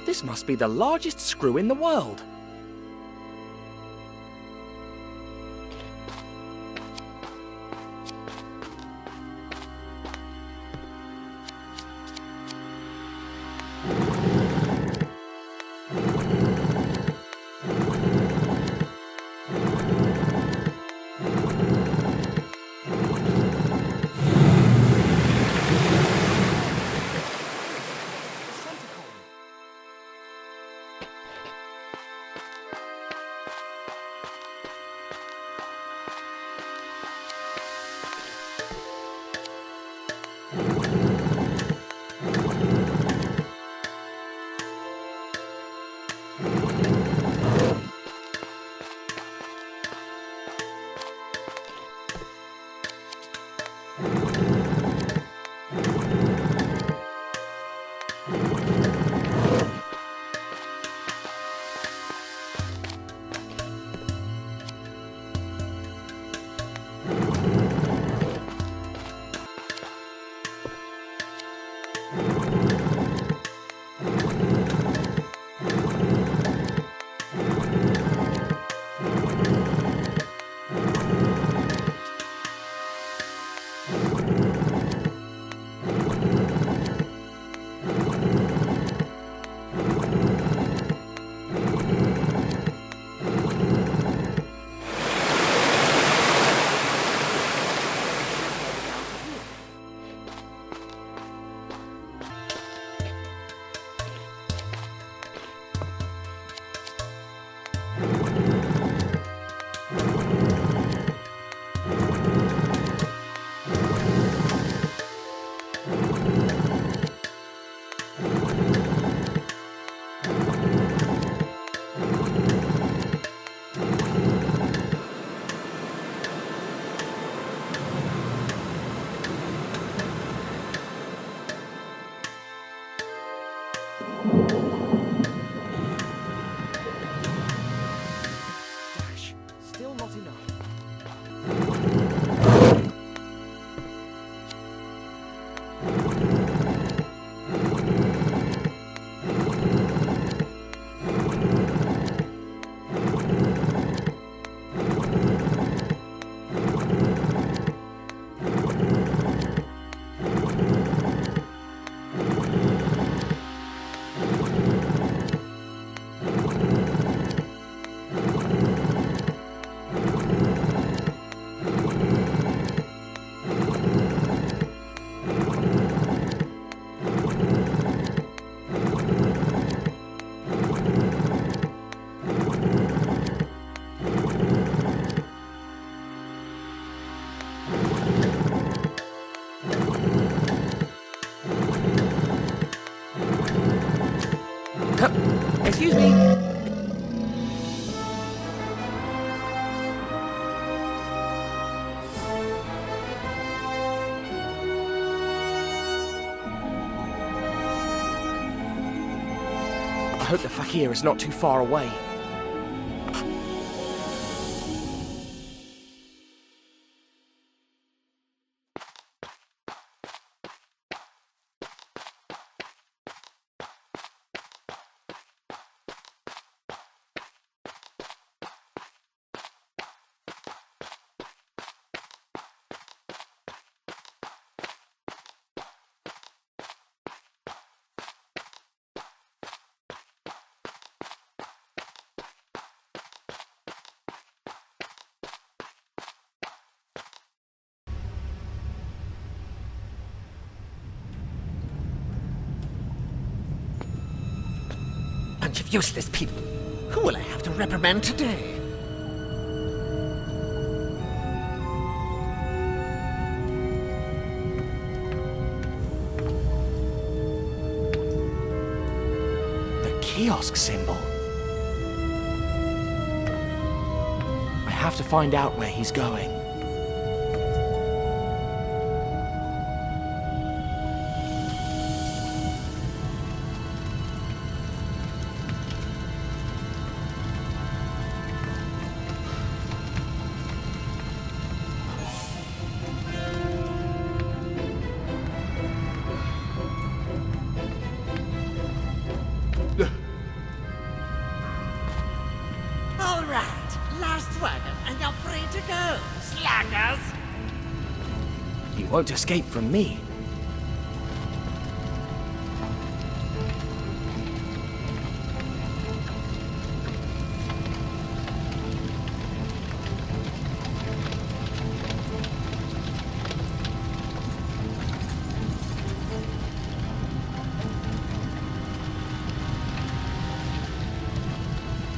This must be the largest screw in the world. Excuse me. I hope the fakir is not too far away. Bunch of useless people. Who will I have to reprimand today? The kiosk symbol. I have to find out where he's going. won't escape from me.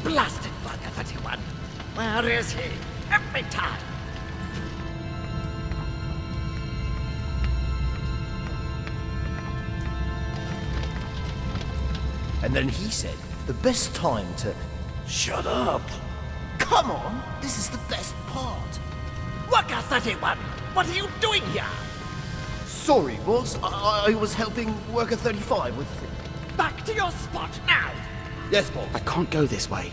Blasted bugger 31. Where is he? Every time. And then he said, the best time to... Shut up! Come on, this is the best part. Worker 31, what are you doing here? Sorry, boss. I was helping Worker 35 with... Back to your spot now. Yes, boss. I can't go this way.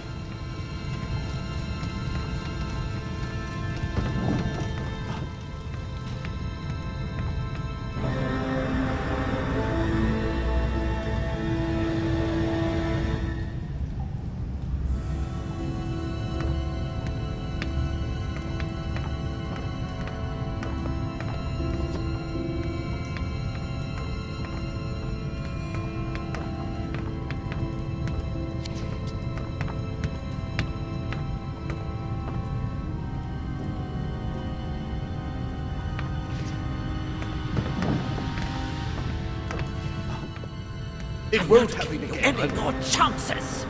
It I'm won't not happen giving you again. any more chances.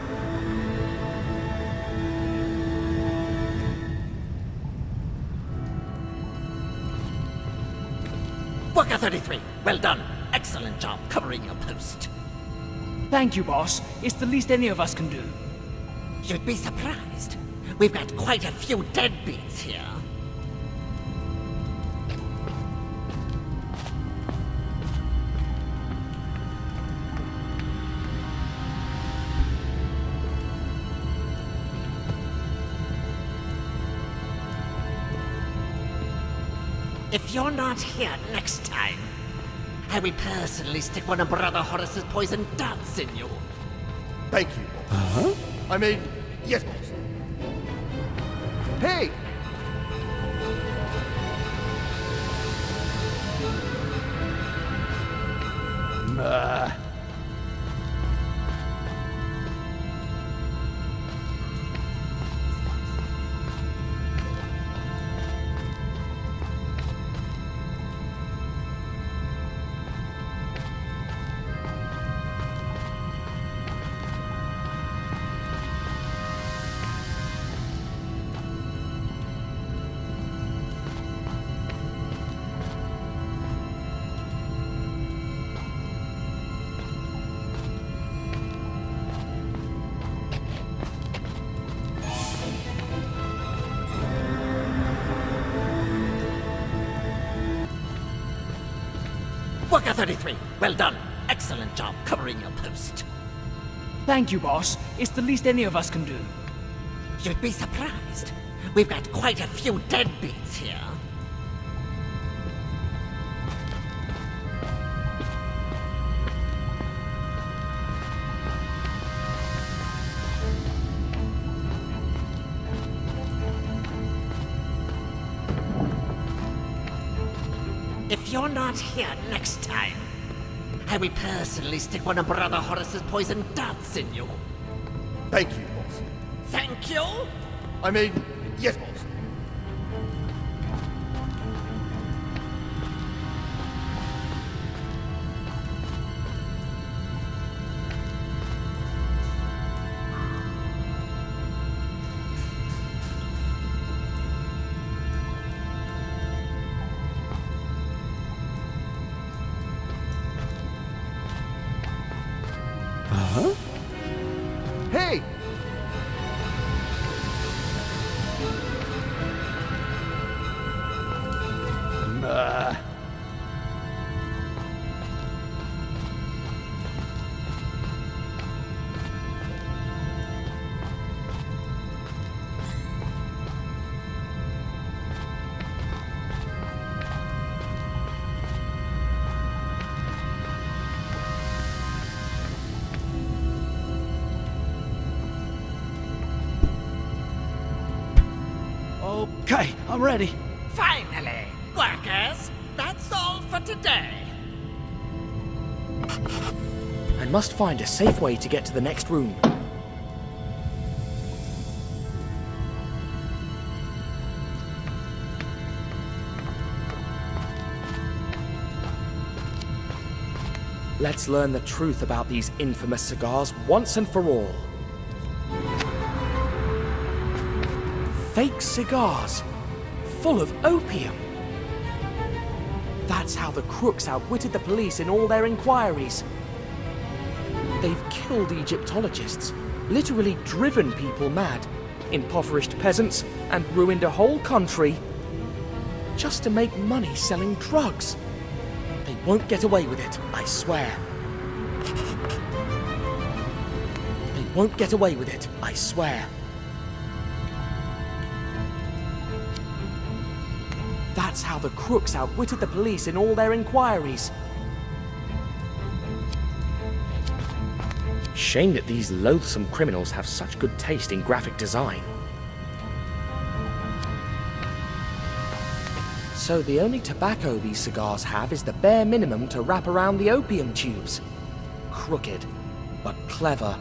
Worker 33, well done. Excellent job covering your post. Thank you, boss. It's the least any of us can do. You'd be surprised. We've got quite a few deadbeats here. If you're not here next time, I will personally stick one of Brother Horace's poison darts in you. Thank you, boss. I mean, yes, boss. Hey! Worker 33, well done. Excellent job covering your post. Thank you, boss. It's the least any of us can do. You'd be surprised. We've got quite a few deadbeats here. If you're not here next time, I will personally stick one of Brother Horace's poison darts in you. Thank you, boss. Thank you? I mean, yes, boss. Hey! Okay, I'm ready. Finally! Workers, that's all today. I must find a safe way to get to the next room. Let's learn the truth about these infamous cigars once and for all. Fake cigars, full of opium. That's how the crooks outwitted the police in all their inquiries. They've killed Egyptologists, literally driven people mad, impoverished peasants, and ruined a whole country just to make money selling drugs. They won't get away with it, I swear. They won't get away with it, I swear. That's how the crooks outwitted the police in all their inquiries. Shame that these loathsome criminals have such good taste in graphic design. So the only tobacco these cigars have is the bare minimum to wrap around the opium tubes. Crooked, but clever.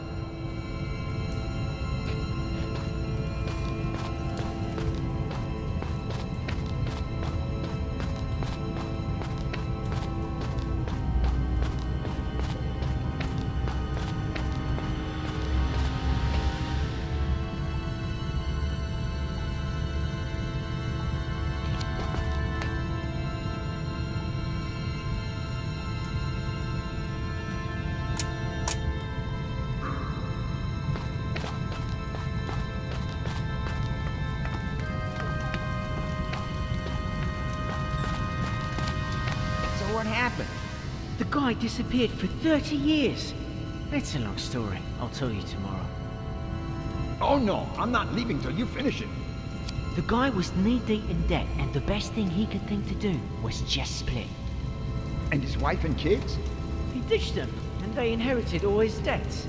What happened? The guy disappeared for 30 years. It's a long story. I'll tell you tomorrow. Oh no, I'm not leaving till you finish it. The guy was knee-deep in debt, and the best thing he could think to do was just split. And his wife and kids? He ditched them, and they inherited all his debts.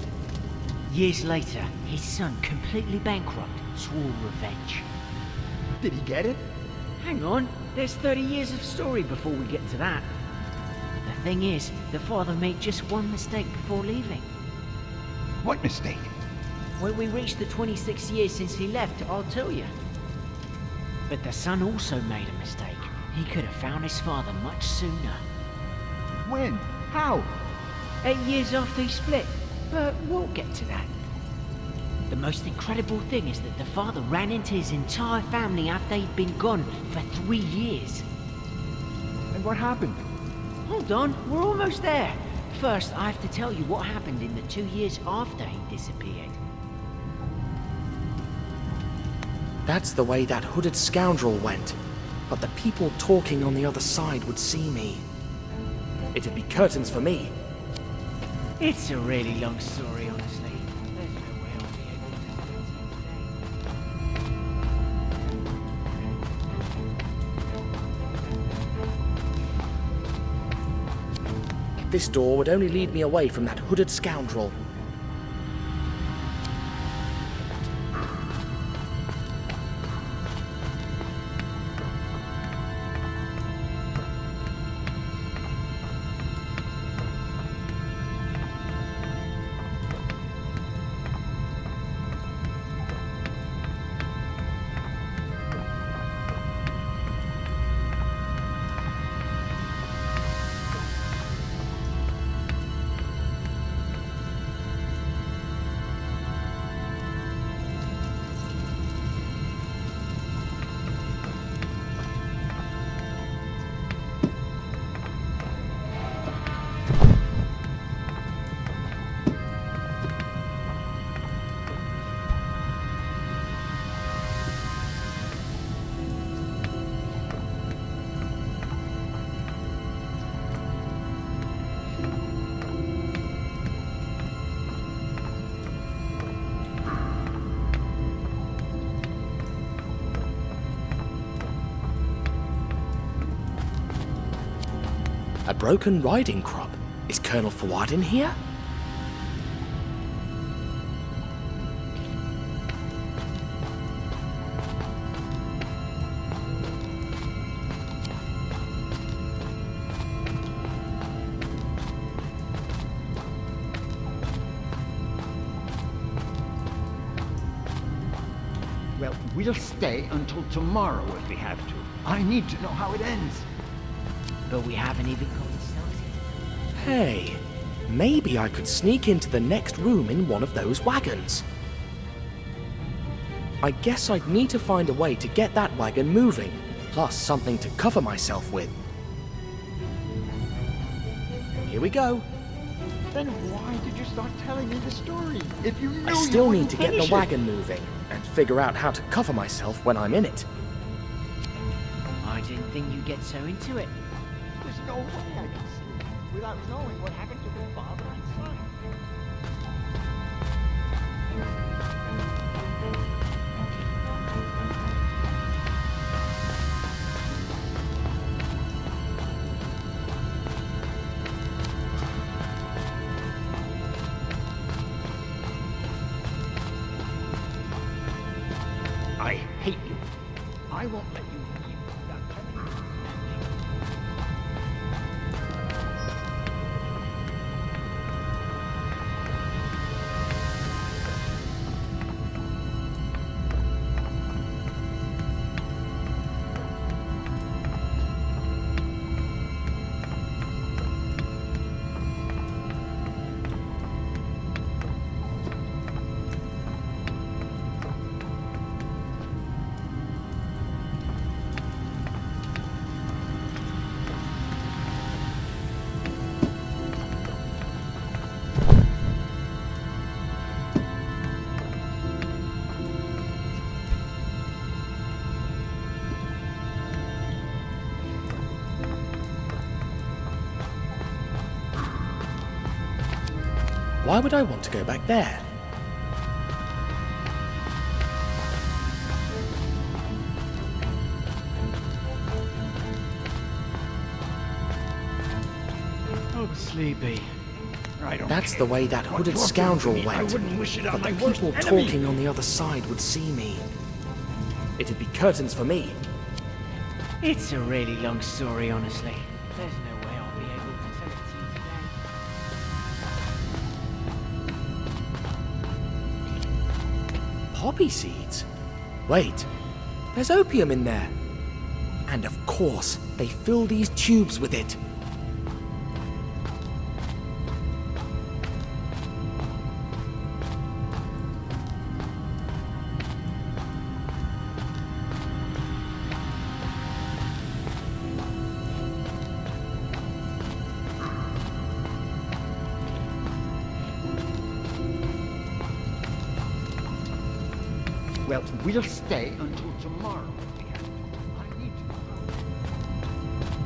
Years later, his son, completely bankrupt, swore revenge. Did he get it? Hang on, there's 30 years of story before we get to that. The thing is, the father made just one mistake before leaving. What mistake? When we reach the 26 years since he left, I'll tell you. But the son also made a mistake. He could have found his father much sooner. When? How? 8 years after he split, but we'll get to that. The most incredible thing is that the father ran into his entire family after he'd been gone for 3 years. And what happened? Hold on, we're almost there. First, I have to tell you what happened in the 2 years after he disappeared. That's the way that hooded scoundrel went. But the people talking on the other side would see me. It'd be curtains for me. It's a really long story, honestly. There's no way I'll be able to tell it today. This door would only lead me away from that hooded scoundrel. A broken riding crop. Is Colonel Fawad in here? Well, we'll stay until tomorrow if we have to. I need to know how it ends. But we haven't even gotten started. Hey, maybe I could sneak into the next room in one of those wagons. I guess I'd need to find a way to get that wagon moving, plus something to cover myself with. Here we go. Then why did you start telling me the story? If you knew I still you need to get the finish it? wagon moving and figure out how to cover myself when I'm in it. I didn't think you'd get so into it. There's no way I can sleep without knowing what happened to the father and son. I hate you. I won't let you leave without telling me. Why would I want to go back there? Oh, sleepy. I don't That's care the way that what hooded you're scoundrel doing to me. I went. wouldn't wish it on But the my worst people enemy. talking on the other side would see me. It'd be curtains for me. It's a really long story, honestly. There's no way I'll be able to tell it to you today. Poppy seeds? Wait, there's opium in there. And of course, they fill these tubes with it. Well, we'll stay until tomorrow if we have to. I need to know how it ends.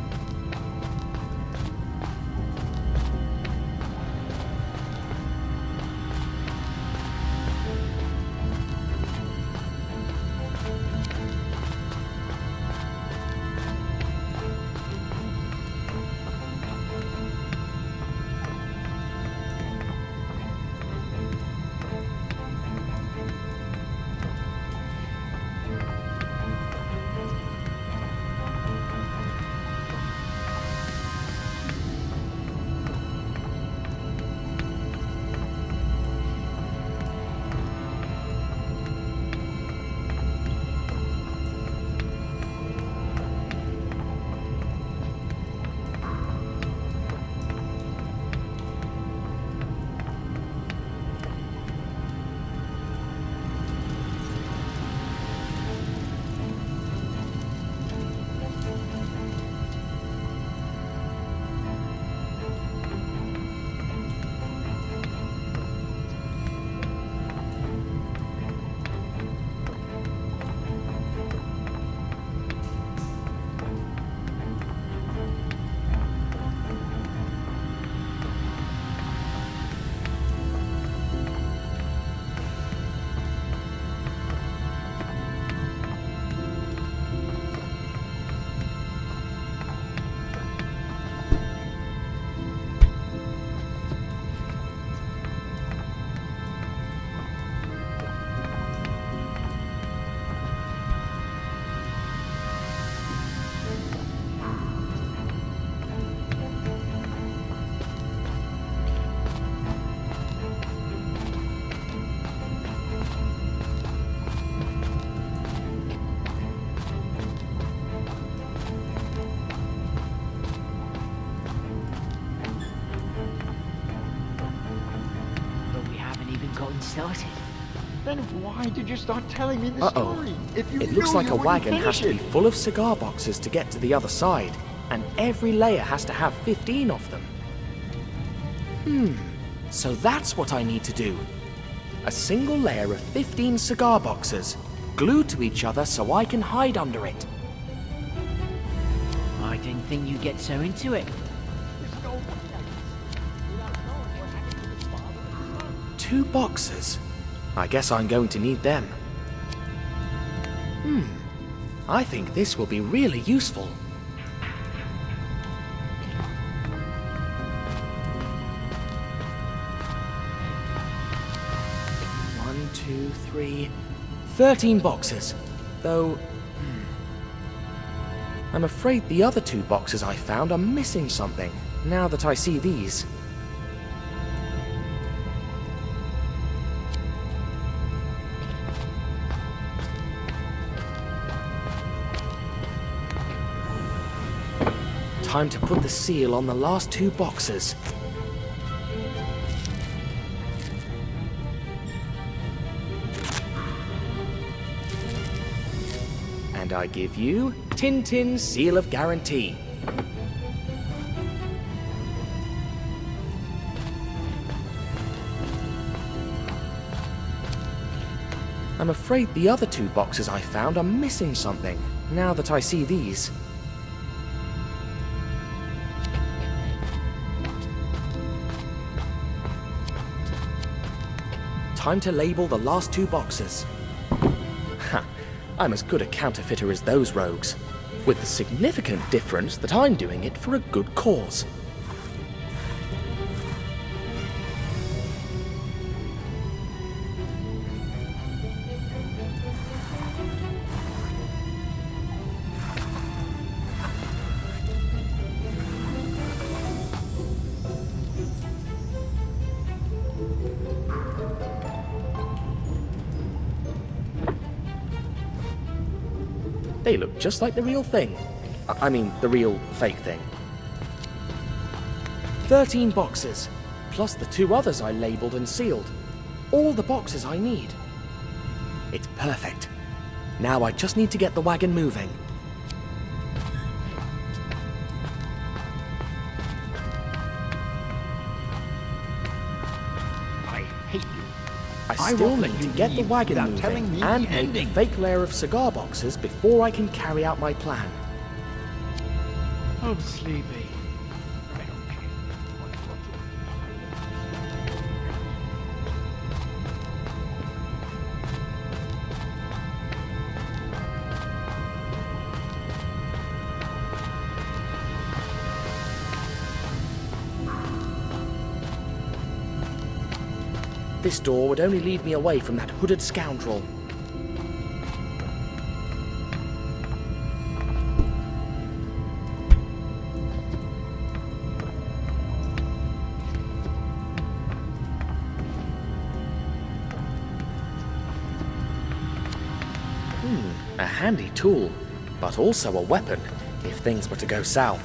gotten started. Then why did you start telling me the Uh-oh. story? If you It knew looks like you a wouldn't wagon has finish to be it. full of cigar boxes to get to the other side, and every layer has to have 15 of them. So that's what I need to do. A single layer of 15 cigar boxes, glued to each other so I can hide under it. I didn't think you'd get so into it. There's no way without knowing what happened to his father and son. 2 boxes. I guess I'm going to need them. I think this will be really useful. One, 2, 3, 13 boxes. Though, I'm afraid the other 2 boxes I found are missing something, now that I see these. Time to put the seal on the last 2 boxes. And I give you Tintin Seal of Guarantee. I'm afraid the other 2 boxes I found are missing something, now that I see these. Time to label the last 2 boxes. Ha! I'm as good a counterfeiter as those rogues, with the significant difference that I'm doing it for a good cause. They look just like the real thing. I mean, the real fake thing. 13 boxes, plus the 2 others I labeled and sealed. All the boxes I need. It's perfect. Now I just need to get the wagon moving. I hate you. I still won't let need to you get the leave wagon without telling moving me and the make the ending. fake layer of cigar boxes before I can carry out my plan. I'm sleepy. I don't care what you This door would only lead me away from that hooded scoundrel. A handy tool, but also a weapon if things were to go south.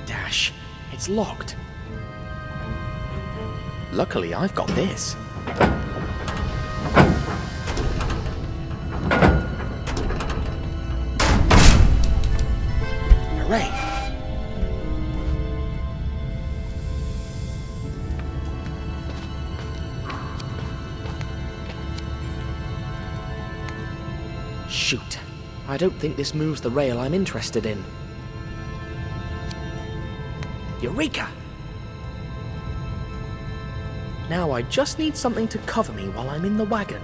Dash, it's locked. Luckily, I've got this. Hooray! Shoot. I don't think this moves the rail I'm interested in. Eureka! Now I just need something to cover me while I'm in the wagon.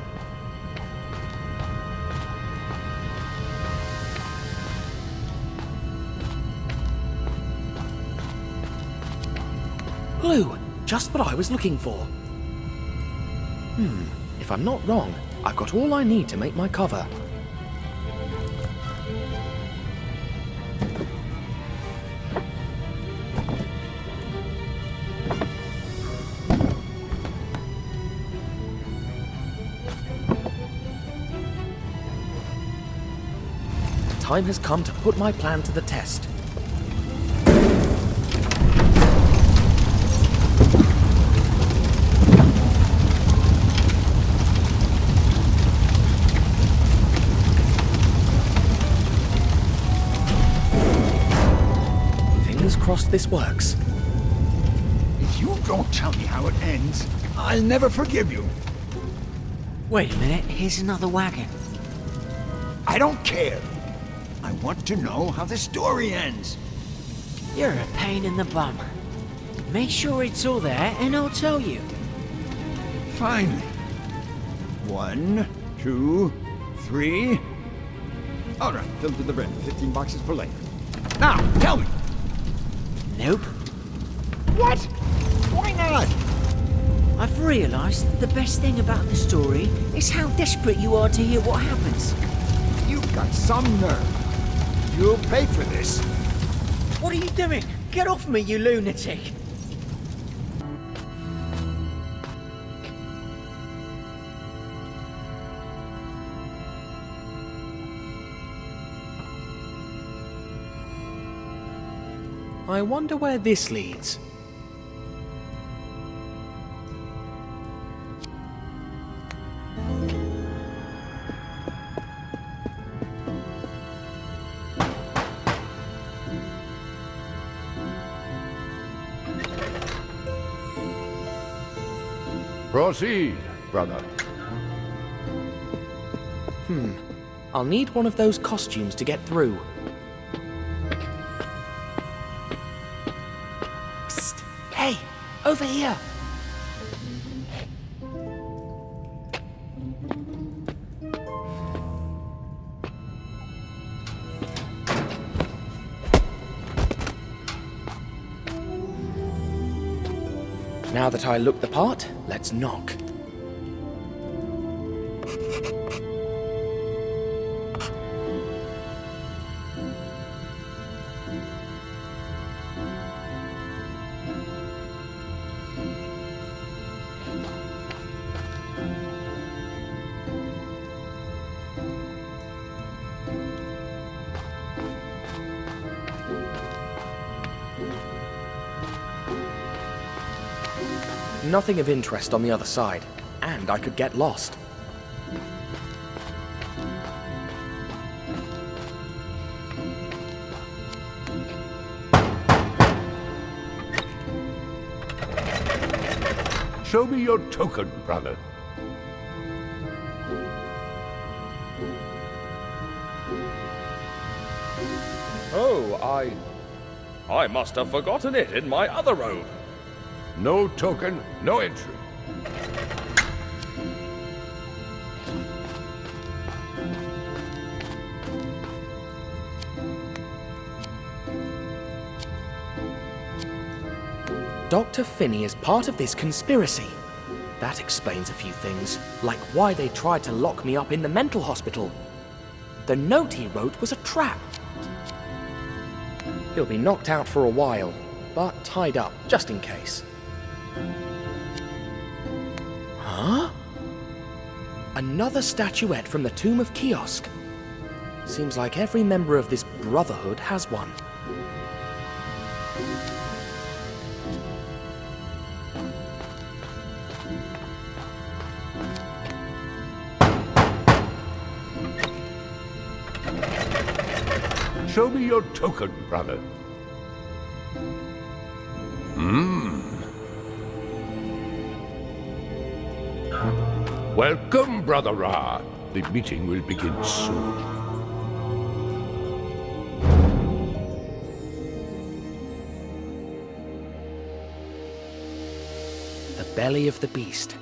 Glue! Just what I was looking for. If I'm not wrong, I've got all I need to make my cover. time has come to put my plan to the test. Fingers crossed this works. If you don't tell me how it ends, I'll never forgive you. Wait a minute, here's another wagon. I don't care. I want to know how the story ends. You're a pain in the bum. Make sure it's all there and I'll tell you. Finally. 1, 2, 3. All right, filled to the brim. 15 boxes for later. Now, tell me. Nope. What? Why not? I've realized that the best thing about the story is how desperate you are to hear what happens. You've got some nerve. You'll pay for this. What are you doing? Get off me, you lunatic! I wonder where this leads. Proceed, brother. I'll need one of those costumes to get through. Psst! Hey! Over here! Now that I look the part, let's knock. Nothing of interest on the other side, and I could get lost. Show me your token, brother. Oh, I must have forgotten it in my other robe. No token, no entry. Dr. Finney is part of this conspiracy. That explains a few things, like why they tried to lock me up in the mental hospital. The note he wrote was a trap. He'll be knocked out for a while, but tied up, just in case. Huh? Another statuette from the Tomb of Kiosk. Seems like every member of this brotherhood has one. Show me your token, brother. Welcome, Brother Ra. The meeting will begin soon. The belly of the beast.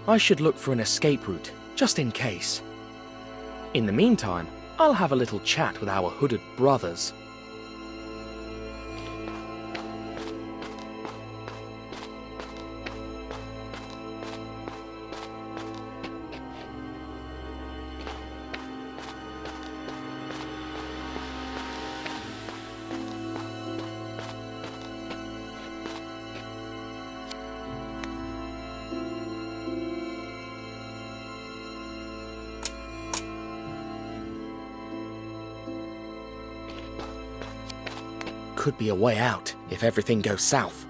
I should look for an escape route, just in case. In the meantime, I'll have a little chat with our hooded brothers. could be a way out if everything goes south.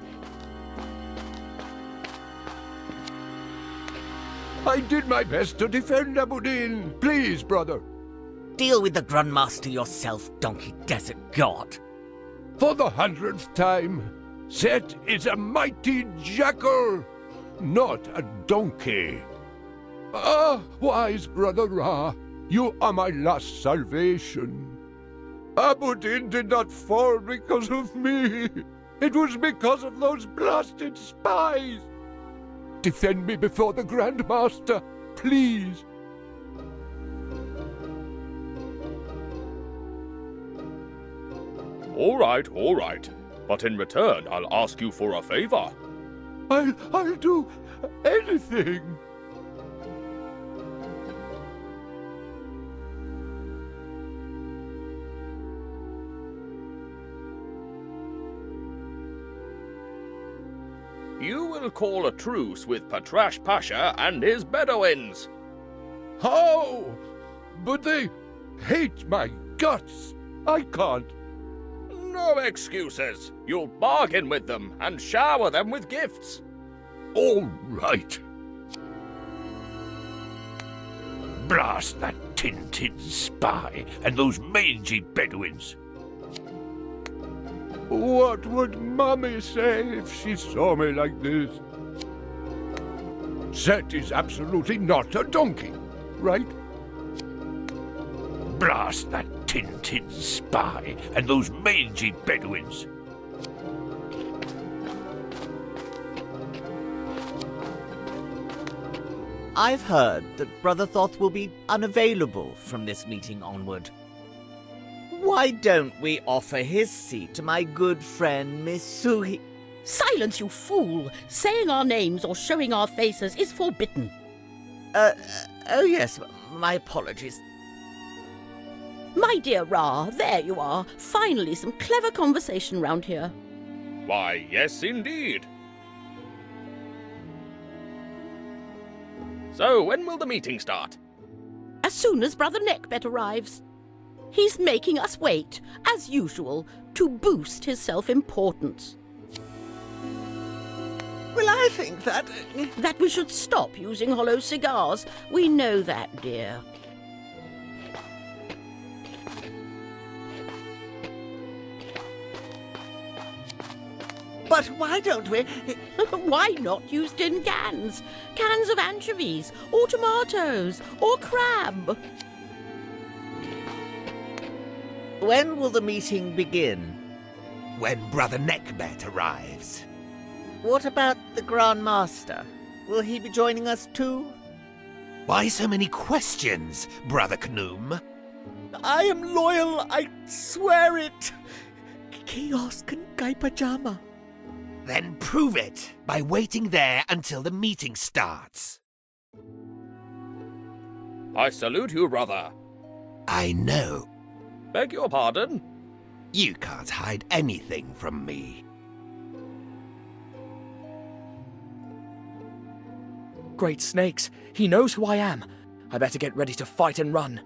I did my best to defend Abudin. Please, brother. Deal with the Grandmaster yourself, donkey desert god. For the 100th time, Set is a mighty jackal, not a donkey. Ah, wise brother Ra, you are my last salvation. Abudin did not fall because of me. It was because of those blasted spies. Defend me before the Grandmaster, please. All right. But in return, I'll ask you for a favor. I'll do anything. You will call a truce with Patrash Pasha and his Bedouins. How? But they hate my guts. I can't. No excuses. You'll bargain with them and shower them with gifts. All right. Blast that Tintin spy and those mangy Bedouins. What would Mummy say if she saw me like this? Set is absolutely not a donkey, right? Blast that Tintin spy and those mangy Bedouins. I've heard that Brother Thoth will be unavailable from this meeting onward. Why don't we offer his seat to my good friend Miss Suhi? Silence, you fool! Saying our names or showing our faces is forbidden. Oh yes, my apologies. My dear Ra, there you are. Finally, some clever conversation round here. Why, yes, indeed. So, when will the meeting start? As soon as Brother Neckbet arrives. He's making us wait, as usual, to boost his self-importance. Well, I think that... That we should stop using hollow cigars. We know that, dear. But why don't we... Why not use tin cans? Cans of anchovies, or tomatoes, or crab. When will the meeting begin? When Brother Neckbet arrives. What about the Grand Master? Will he be joining us too? Why so many questions, Brother Knoom? I am loyal, I swear it. Chaos can Kai Pajama. Then prove it by waiting there until the meeting starts. I salute you, brother. I know. Beg your pardon? You can't hide anything from me. Great snakes, he knows who I am. I better get ready to fight and run.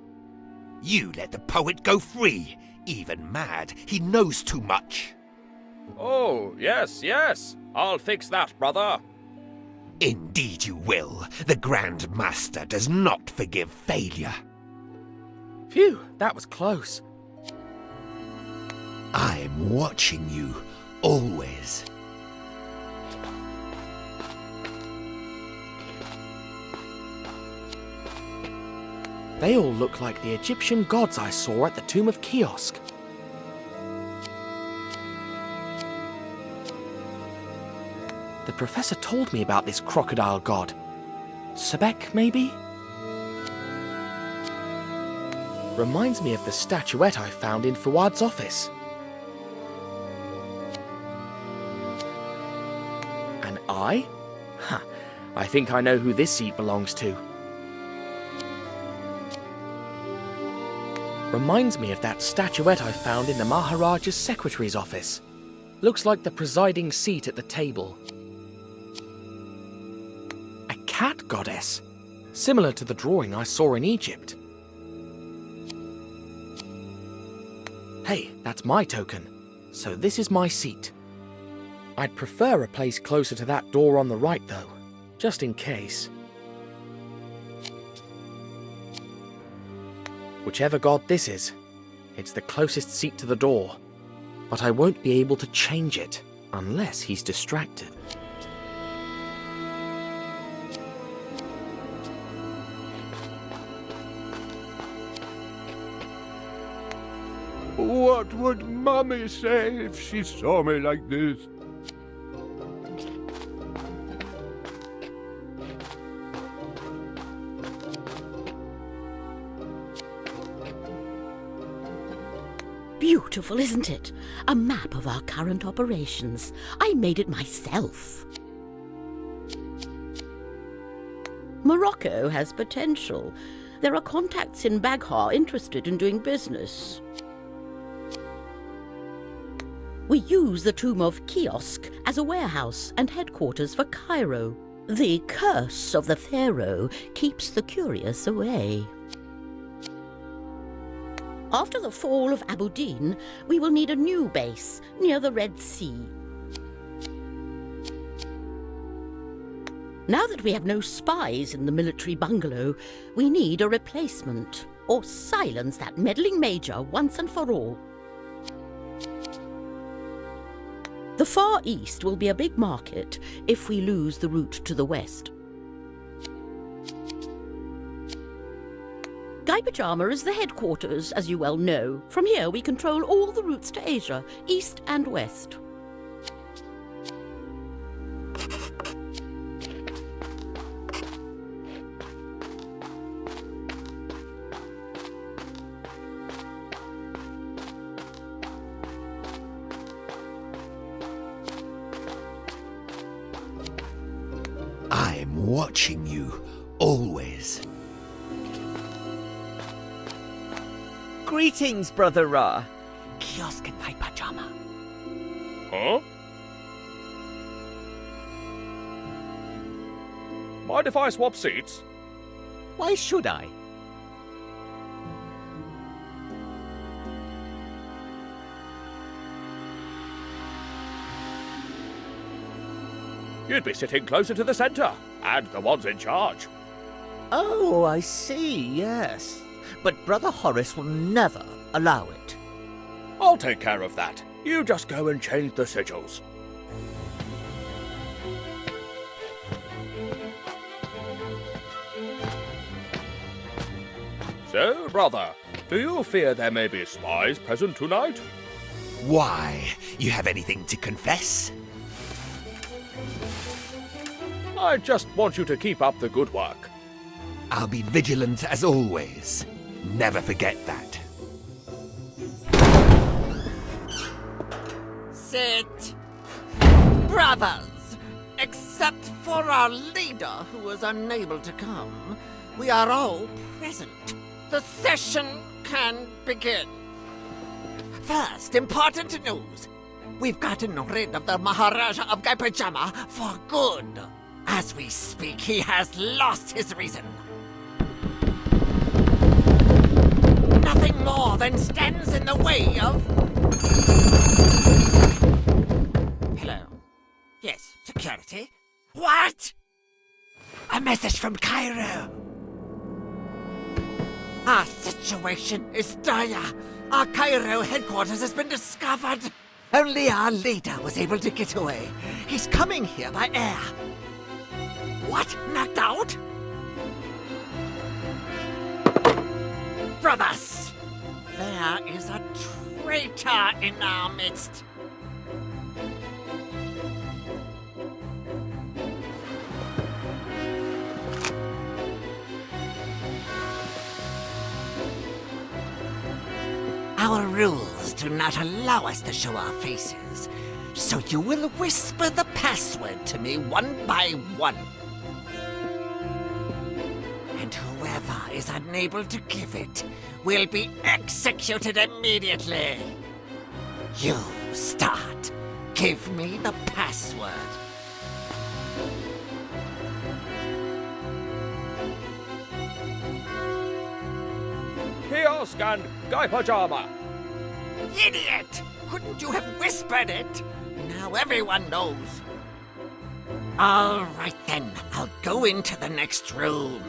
You let the poet go free. Even mad, he knows too much. Oh, yes. I'll fix that, brother. Indeed you will. The Grand Master does not forgive failure. Phew, that was close. I'm watching you, always. They all look like the Egyptian gods I saw at the tomb of Kiosk. The professor told me about this crocodile god. Sebek, maybe? Reminds me of the statuette I found in Fuad's office. An eye? Huh, I think I know who this seat belongs to. Reminds me of that statuette I found in the Maharaja's secretary's office. Looks like the presiding seat at the table. A cat goddess, similar to the drawing I saw in Egypt. Hey, that's my token. So this is my seat. I'd prefer a place closer to that door on the right, though, just in case. Whichever god this is, it's the closest seat to the door. But I won't be able to change it unless he's distracted. What would Mommy say if she saw me like this? Beautiful, isn't it? A map of our current operations. I made it myself. Morocco has potential. There are contacts in Baghdad interested in doing business. We use the tomb of Kiosk as a warehouse and headquarters for Cairo. The curse of the Pharaoh keeps the curious away. After the fall of Abu Din, we will need a new base near the Red Sea. Now that we have no spies in the military bungalow, we need a replacement, or silence that meddling major once and for all. The Far East will be a big market if we lose the route to the west. Guy Pajama is the headquarters, as you well know. From here we control all the routes to Asia, east and west. I'm watching you, always. Greetings, Brother Ra. Kiosk in my pajama. Huh? Mind if I swap seats? Why should I? You'd be sitting closer to the center, and the ones in charge. Oh, I see, yes. But Brother Horace will never allow it. I'll take care of that. You just go and change the sigils. So, brother, do you fear there may be spies present tonight? Why? You have anything to confess? I just want you to keep up the good work. I'll be vigilant as always. Never forget that. Sit. Brothers, except for our leader who was unable to come, we are all present. The session can begin. First, important news. We've gotten rid of the Maharaja of Guy Pajama for good. As we speak, he has lost his reason. Nothing more than stands in the way of... Hello? Yes, security? What? A message from Cairo. Our situation is dire. Our Cairo headquarters has been discovered. Only our leader was able to get away. He's coming here by air. What? Knocked out? Brothers, there is a traitor in our midst. Our rules do not allow us to show our faces, so you will whisper the password to me one by one. And whoever is unable to give it will be executed immediately. You start. Give me the password. Kiosk and Guy Pajama. Idiot! Couldn't you have whispered it? Now everyone knows. All right then, I'll go into the next room.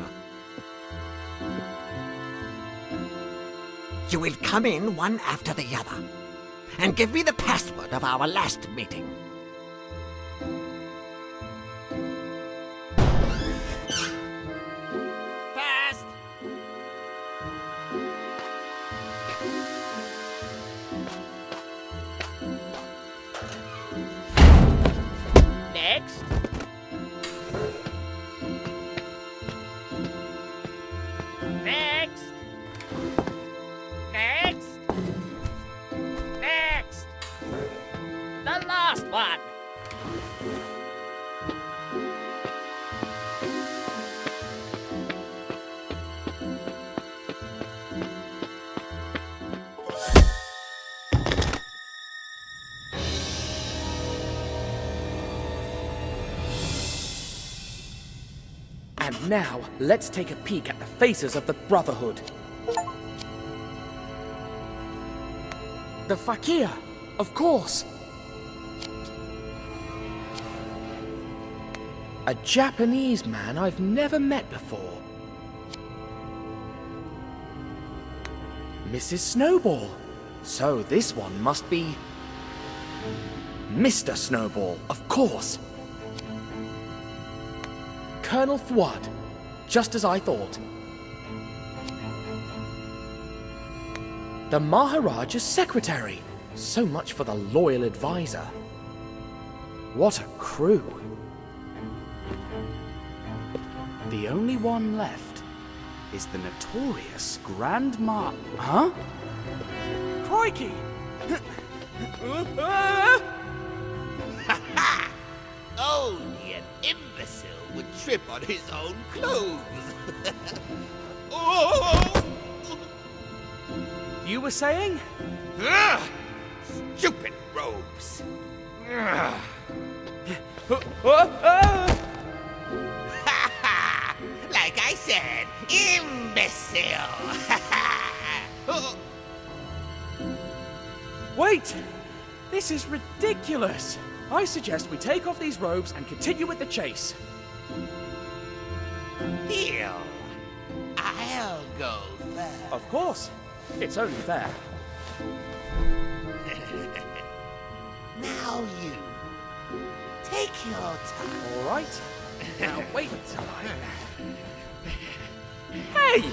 You will come in one after the other, and give me the password of our last meeting. Fast! Next. Next. Next. Next. The last one. And now, let's take a peek at the faces of the Brotherhood. The Fakir, of course. A Japanese man I've never met before. Mrs. Snowball. So this one must be... Mr. Snowball, of course. Colonel Fouad, just as I thought. The Maharaja's secretary. So much for the loyal advisor. What a crew. The only one left is the notorious Grandma... Huh? Crikey! Only an imbecile would trip on his own clothes. Oh! You were saying? Ah! Stupid robes. Ah. Like I said, imbecile. Wait! This is ridiculous! I suggest we take off these robes and continue with the chase. Deal. I'll go first. Of course. It's only fair. Now you. Take your time. All right. Now wait till I... Hey!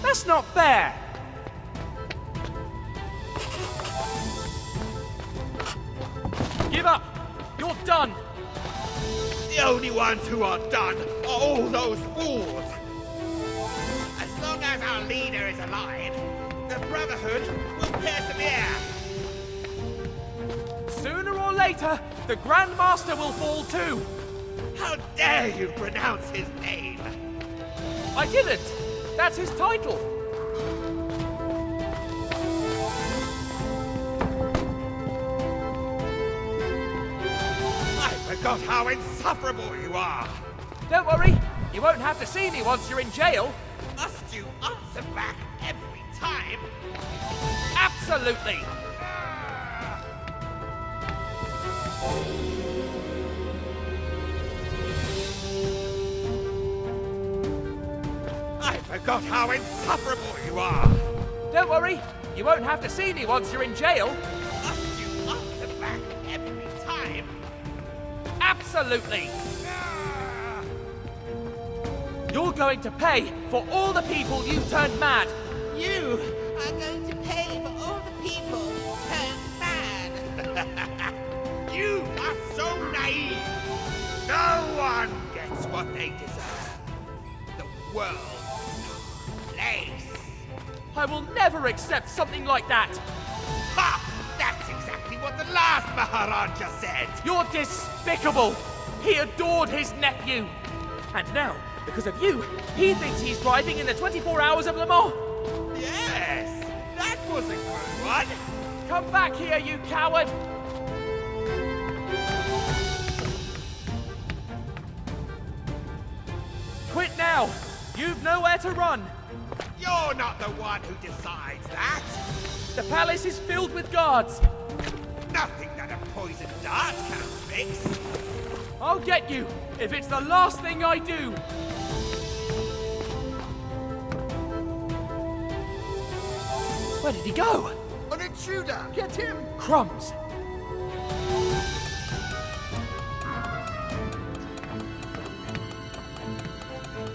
That's not fair! Give up! You're done! The only ones who are done are all those fools. As long as our leader is alive, the Brotherhood will persevere. Sooner or later, the Grand Master will fall too! How dare you pronounce his name? I didn't! That's his title! I forgot how insufferable you are. Don't worry, you won't have to see me once you're in jail. Must you answer back every time? Absolutely! I forgot how insufferable you are. Don't worry, you won't have to see me once you're in jail. Must you answer back every time? Absolutely! You're going to pay for all the people you turned mad. You are going to pay for all the people who turned mad. You are so naive. No one gets what they deserve. The world, place. I will never accept something like that. Ha! That's exactly what the last Maharaja said. You're despicable. He adored his nephew. And now, because of you, he thinks he's driving in the 24 hours of Le Mans. Yes, that was a good one. Come back here, you coward! Quit now! You've nowhere to run! You're not the one who decides that. The palace is filled with guards. nothing that a poisoned dart can't fix. I'll get you, if it's the last thing I do! Where did he go? An intruder! Get him! Crumbs!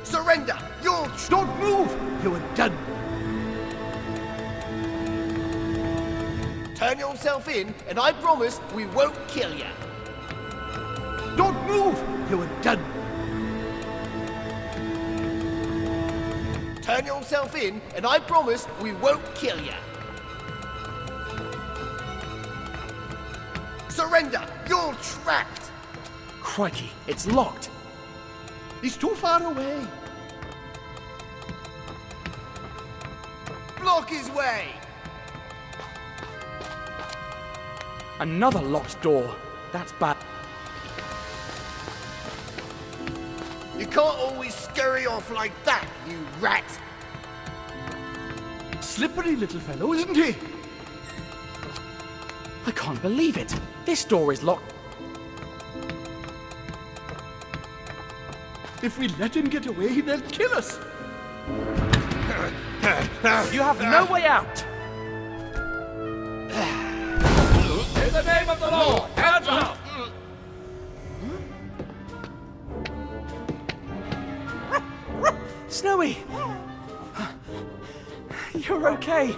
Surrender! You're... Don't move! You are done. Turn yourself in, and I promise we won't kill you. Don't move! You are done. Turn yourself in, and I promise we won't kill you. Surrender! You're trapped! Crikey, it's locked. He's too far away. Block his way! Another locked door. That's bad. You can't always scurry off like that, you rat! Slippery little fellow, isn't he? I can't believe it. This door is locked. If we let him get away, they'll kill us. You have no way out. In the name of the law, hands up! Snowy! You're okay.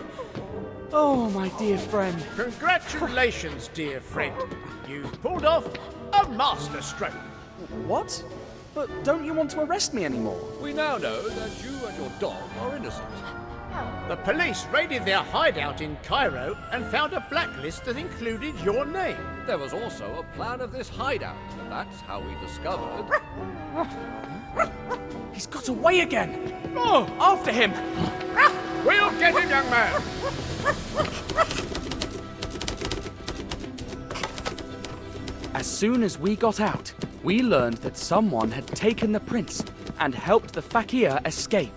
Oh, my dear friend. Congratulations, dear friend. You've pulled off a masterstroke. What? But don't you want to arrest me anymore? We now know that you and your dog are innocent. The police raided their hideout in Cairo and found a blacklist that included your name. There was also a plan of this hideout. That's how we discovered... He's got away again. Oh, after him. We'll get him, young man. As soon as we got out, we learned that someone had taken the prince and helped the fakir escape.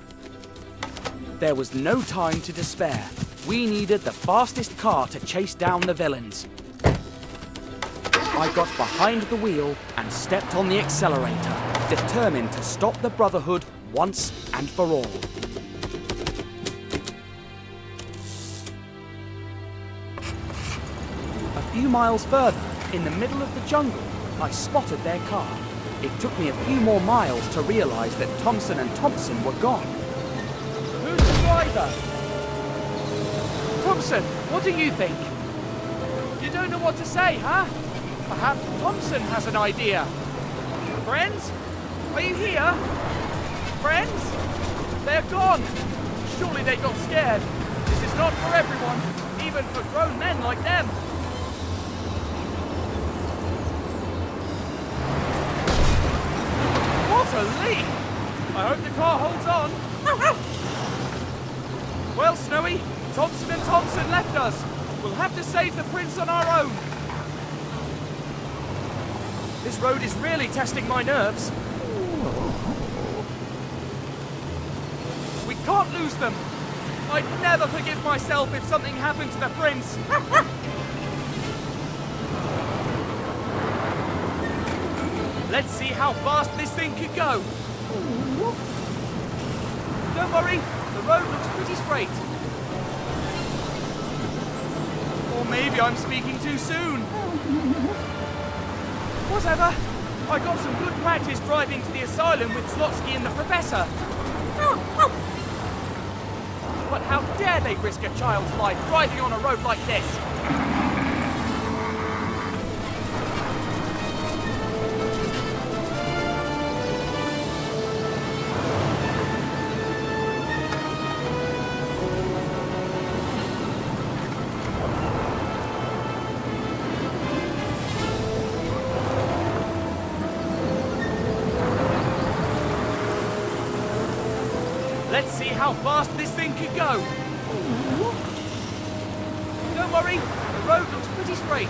There was no time to despair. We needed the fastest car to chase down the villains. I got behind the wheel and stepped on the accelerator, determined to stop the Brotherhood once and for all. A few miles further, in the middle of the jungle, I spotted their car. It took me a few more miles to realize that Thompson and Thompson were gone. Who's the driver? Thompson, what do you think? You don't know what to say, huh? Perhaps Thompson has an idea. Friends? Are you here? Friends? They're gone. Surely they got scared. This is not for everyone, even for grown men like them. What a leap! I hope the car holds on. Well, Snowy, Thompson and Thompson left us. We'll have to save the prince on our own. This road is really testing my nerves. We can't lose them. I'd never forgive myself if something happened to the prince. Let's see how fast this thing could go. Don't worry, the road looks pretty straight. Or maybe I'm speaking too soon. Whatever. I got some good practice driving to the asylum with Slotsky and the Professor. But how dare they risk a child's life driving on a road like this? Let's see how fast this thing could go. Don't worry, the road looks pretty straight.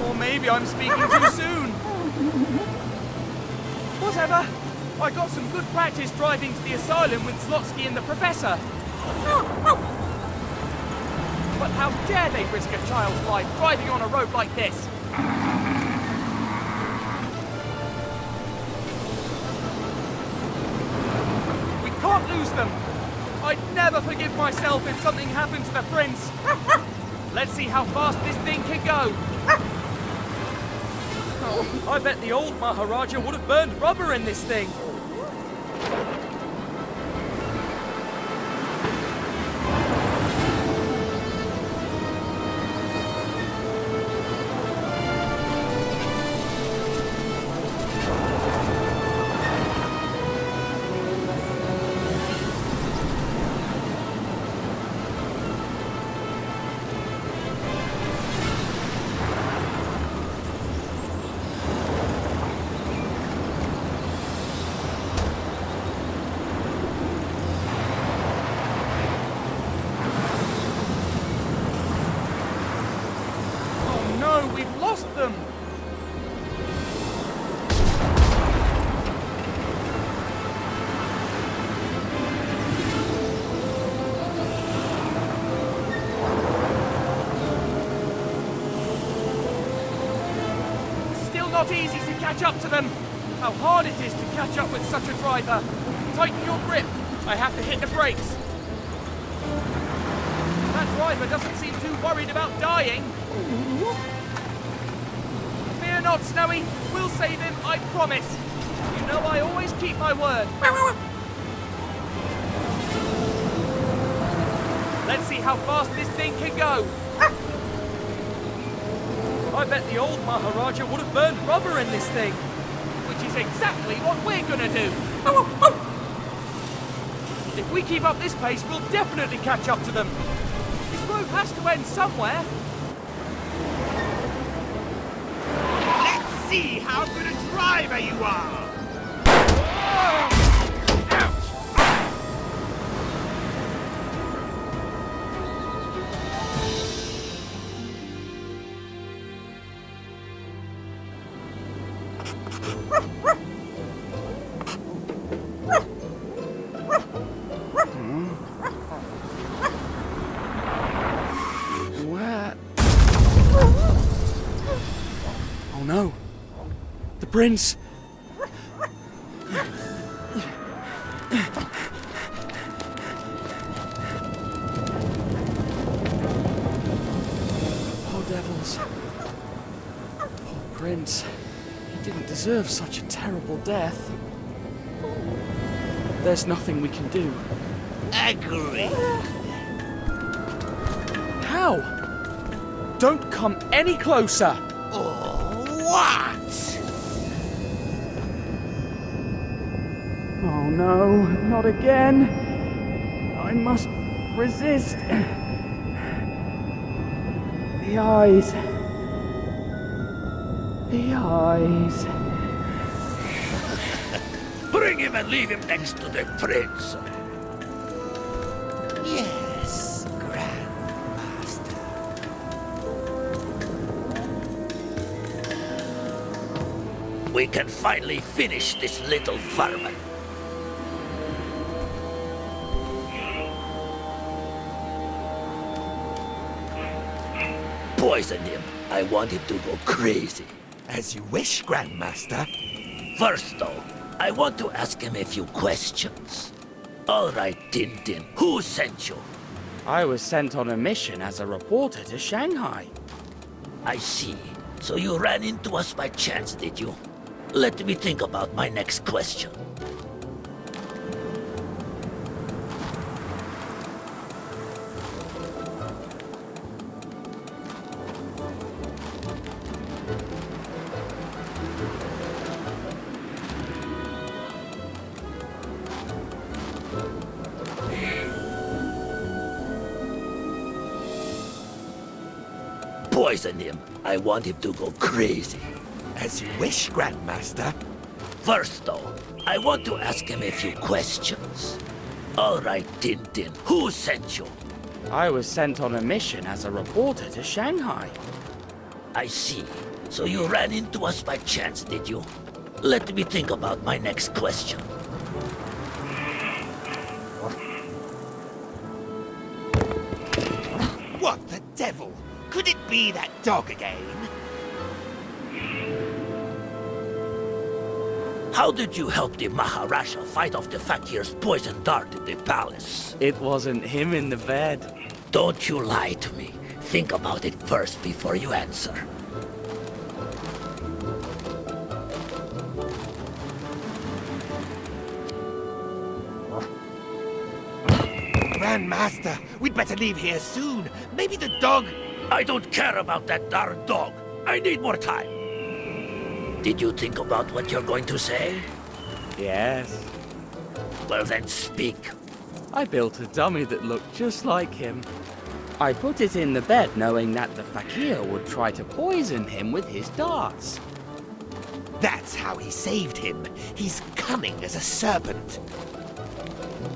Or maybe I'm speaking too soon. Whatever. I got some good practice driving to the asylum with Slotsky and the Professor. But how dare they risk a child's life driving on a road like this? We can't lose them. I'd never forgive myself if something happened to the prince. Let's see how fast this thing can go. Oh, I bet the old Maharaja would have burned rubber in this thing. We've lost them! Still not easy to catch up to them. How hard it is to catch up with such a driver. Tighten your grip. I have to hit the brakes. That driver doesn't seem too worried about dying. Fear not, Snowy. We'll save him, I promise. You know I always keep my word. Let's see how fast this thing can go. I bet the old Maharaja would have burned rubber in this thing. Which is exactly what we're gonna do. If we keep up this pace, we'll definitely catch up to them. This road has to end somewhere. Let's see how good a driver you are! Oh no! The prince! Poor devils. Poor prince. He didn't deserve such a terrible death. There's nothing we can do. Agree. How? Don't come any closer! What? Oh no, not again. I must resist. The eyes. The eyes. Bring him and leave him next to the prince. Yes, Grandmaster. We can finally finish this little vermin. Poison him. I want him to go crazy. As you wish, Grandmaster. First, though, I want to ask him a few questions. All right, Tintin, who sent you? I was sent on a mission as a reporter to Shanghai. I see. So you ran into us by chance, did you? Let me think about my next question. Poison him. I want him to go crazy. As you wish, Grandmaster. First, though, I want to ask him a few questions. All right, Tintin, who sent you? I was sent on a mission as a reporter to Shanghai. I see. So you ran into us by chance, did you? Let me think about my next question. What the devil? Could it be that dog again? How did you help the Maharaja fight off the fakir's poison dart in the palace? It wasn't him in the bed. Don't you lie to me. Think about it first before you answer. Grandmaster, we'd better leave here soon. Maybe the dog... I don't care about that darn dog. I need more time. Did you think about what you're going to say? Yes. Well then speak. I built a dummy that looked just like him. I put it in the bed knowing that the fakir would try to poison him with his darts. That's how he saved him. He's cunning as a serpent.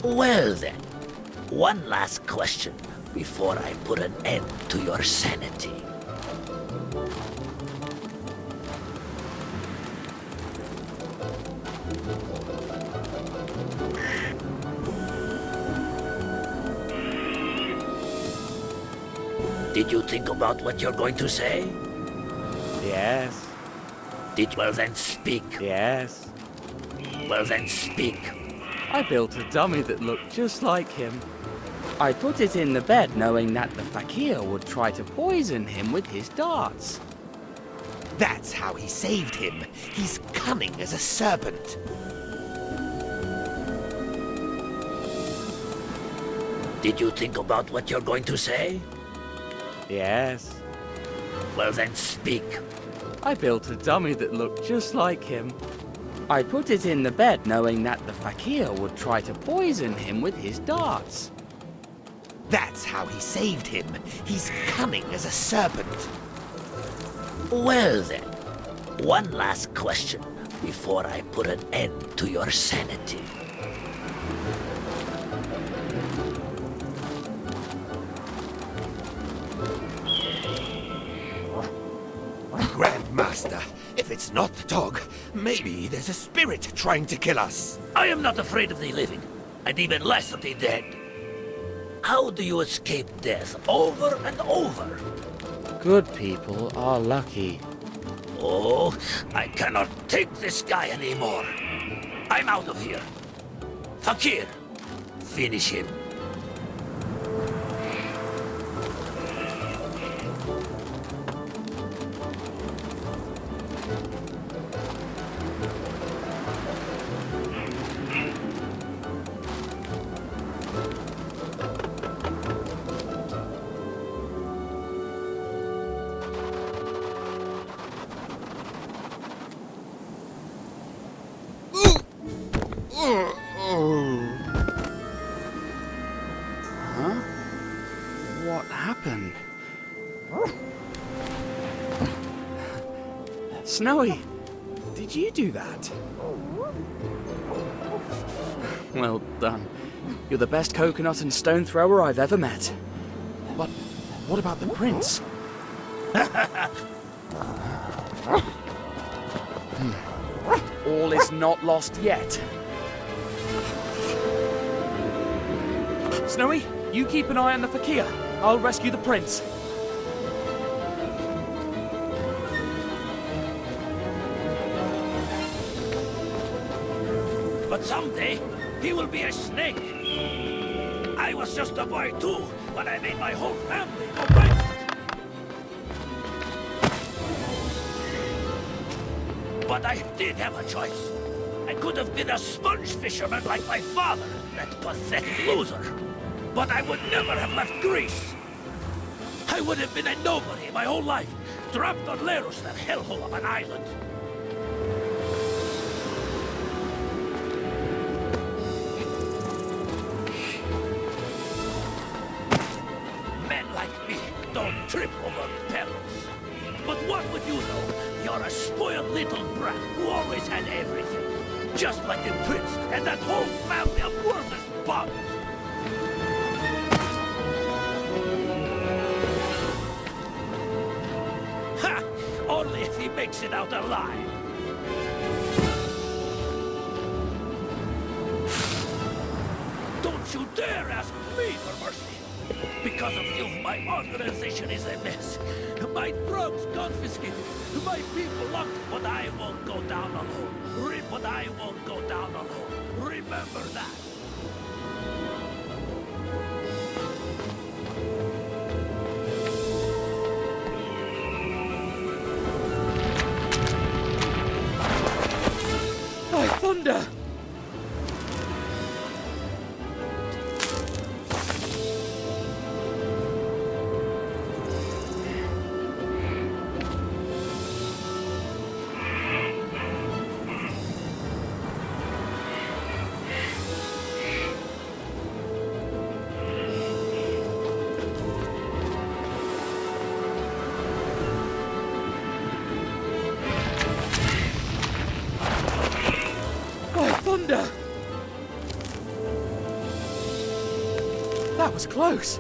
Well then, one last question before I put an end to your sanity. Did you think about what you're going to say? Yes. Well then speak. Yes. Well then speak. I built a dummy that looked just like him. I put it in the bed knowing that the fakir would try to poison him with his darts. That's how he saved him. He's cunning as a serpent. Did you think about what you're going to say? Yes. Well then speak. I built a dummy that looked just like him. I put it in the bed knowing that the fakir would try to poison him with his darts. That's how he saved him. He's cunning as a serpent. Well then, one last question before I put an end to your sanity. Grandmaster, if it's not the dog, maybe there's a spirit trying to kill us. I am not afraid of the living, and even less of the dead. How do you escape death over and over? Good people are lucky. Oh, I cannot take this guy anymore. I'm out of here. Fakir, finish him. What happened? Snowy, did you do that? Well done. You're the best coconut and stone thrower I've ever met. But what about the prince? All is not lost yet. Snowy, you keep an eye on the fakir. I'll rescue the prince. But someday, he will be a snake. I was just a boy too, when I made my whole family go bankrupt. But I did have a choice. I could have been a sponge fisherman like my father, that pathetic loser. But I would never have left Greece. I would have been a nobody my whole life, trapped on Leros, that hellhole of an island. Men like me don't trip over pebbles. But what would you know? You're a spoiled little brat who always had everything. Just like the prince and that whole family of worthless bugs. Ha! Only if he makes it out alive. Don't you dare ask me for mercy. Because of you, my organization is a mess. My drugs confiscated, my people locked, but I won't go down alone. But I won't go down alone. Remember that. By thunder! Thunder! That was close.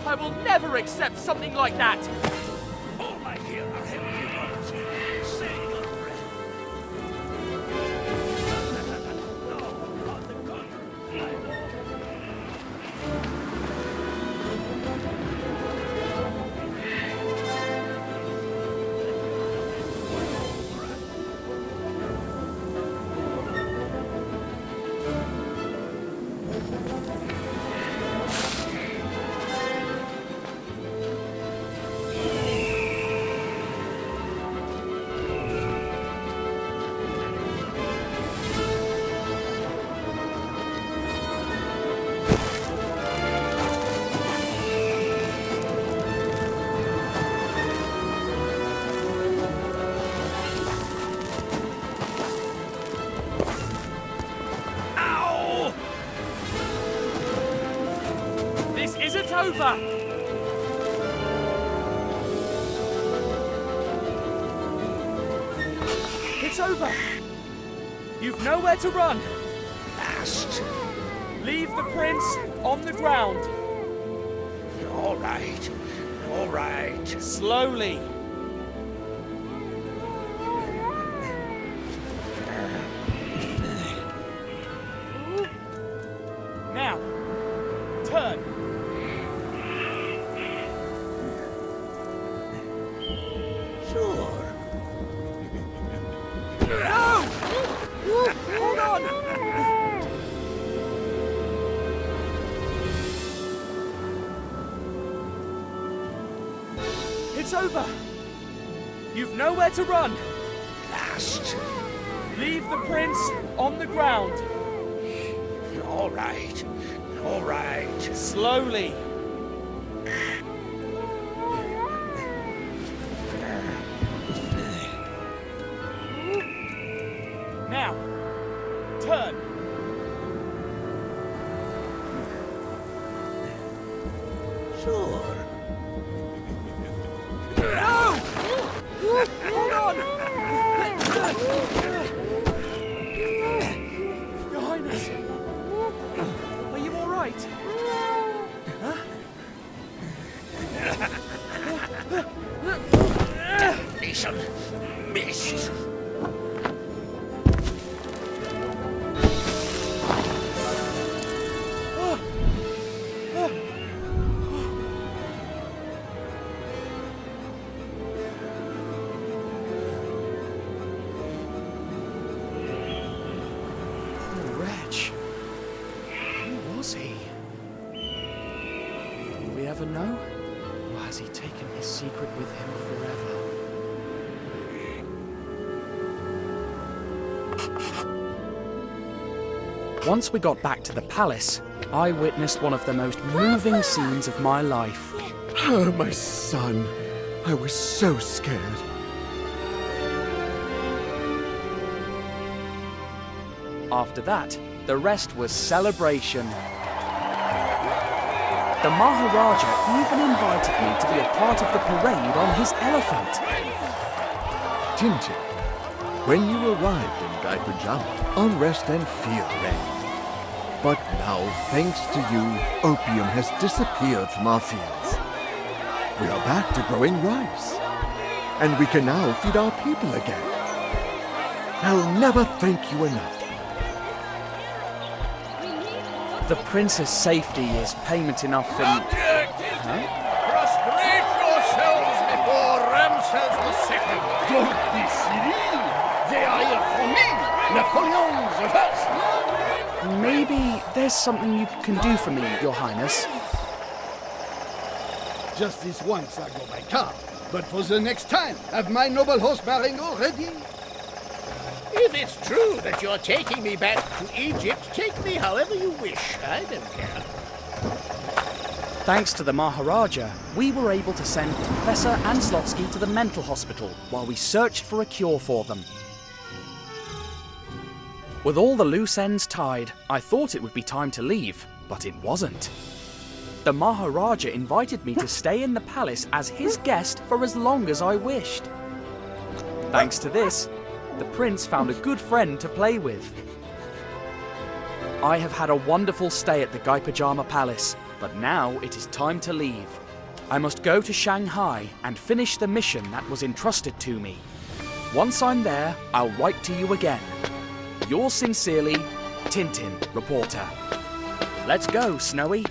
I will never accept something like that! All I hear are empty words. Say your breath. No, on the contrary, I won't. Isn't over! It's over! You've nowhere to run! Last. Leave the prince on the ground! All right. All right. Slowly! Now, turn! Sure. It's over. You've nowhere to run. Last. Leave the prince on the ground. All right. All right. Slowly. Now, turn. Sure. No! Hold on! Your Highness, are you all right? Mission missed. Wretch. Who was he? Will we ever know? Or has he taken his secret with him forever? Once we got back to the palace, I witnessed one of the most moving scenes of my life. Oh, my son. I was so scared. After that, the rest was celebration. The Maharaja even invited me to be a part of the parade on his elephant. Tintin, when you arrived in Guy Pajama, unrest and fear reigned. But now, thanks to you, opium has disappeared from our fields. We are back to growing rice. And we can now feed our people again. I'll never thank you enough. The prince's safety is payment enough in... Prostrate yourselves before Ramses II. Don't be silly. They are here for me, Napoleon the First. Maybe there's something you can do for me, Your Highness. Just this once I go by car, but for the next time, have my noble horse Marengo ready? If it's true that you're taking me back to Egypt, take me however you wish. I don't care. Thanks to the Maharaja, we were able to send Professor Anslotsky to the mental hospital while we searched for a cure for them. With all the loose ends tied, I thought it would be time to leave, but it wasn't. The Maharaja invited me to stay in the palace as his guest for as long as I wished. Thanks to this, the prince found a good friend to play with. I have had a wonderful stay at the Guy Pajama Palace, but now it is time to leave. I must go to Shanghai and finish the mission that was entrusted to me. Once I'm there, I'll write to you again. Yours sincerely, Tintin, reporter. Let's go, Snowy.